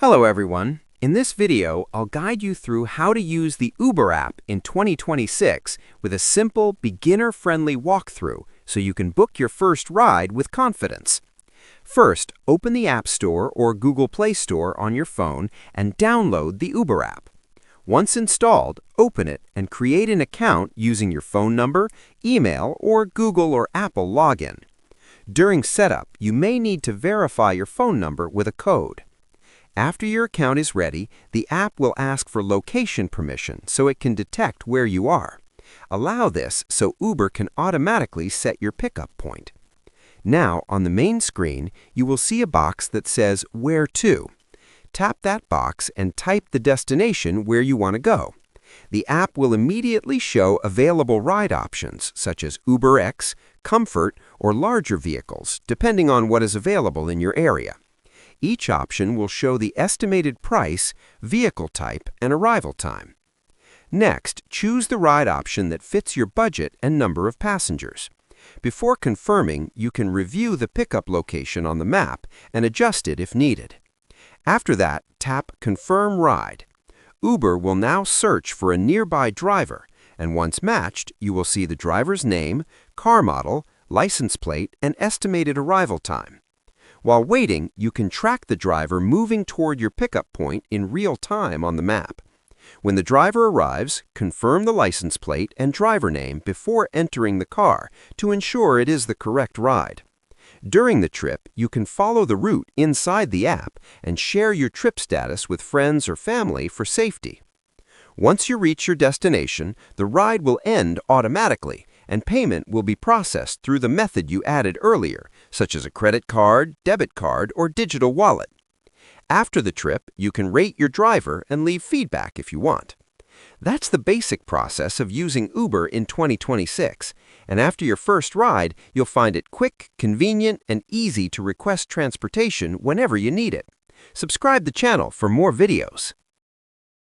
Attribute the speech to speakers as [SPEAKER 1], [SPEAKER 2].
[SPEAKER 1] Hello everyone. In this video, I'll guide you through how to use the Uber app in 2026 with a simple, beginner-friendly walkthrough so you can book your first ride with confidence. First, open the App Store or Google Play Store on your phone and download the Uber app. Once installed, open it and create an account using your phone number, email, or Google or Apple login. During setup, you may need to verify your phone number with a code. After your account is ready, the app will ask for location permission so it can detect where you are. Allow this so Uber can automatically set your pickup point. Now, on the main screen, you will see a box that says Where to. Tap that box and type the destination where you want to go. The app will immediately show available ride options such as UberX, Comfort, or larger vehicles, depending on what is available in your area. Each option will show the estimated price, vehicle type, and arrival time. Next, choose the ride option that fits your budget and number of passengers. Before confirming, you can review the pickup location on the map and adjust it if needed. After that, tap Confirm Ride. Uber will now search for a nearby driver, and once matched, you will see the driver's name, car model, license plate, and estimated arrival time. While waiting, you can track the driver moving toward your pickup point in real time on the map. When the driver arrives, confirm the license plate and driver name before entering the car to ensure it is the correct ride. During the trip, you can follow the route inside the app and share your trip status with friends or family for safety. Once you reach your destination, the ride will end automatically, and payment will be processed through the method you added earlier, such as a credit card, debit card, or digital wallet. After the trip, you can rate your driver and leave feedback if you want. That's the basic process of using Uber in 2026, and after your first ride, you'll find it quick, convenient, and easy to request transportation whenever you need it. Subscribe the channel for more videos.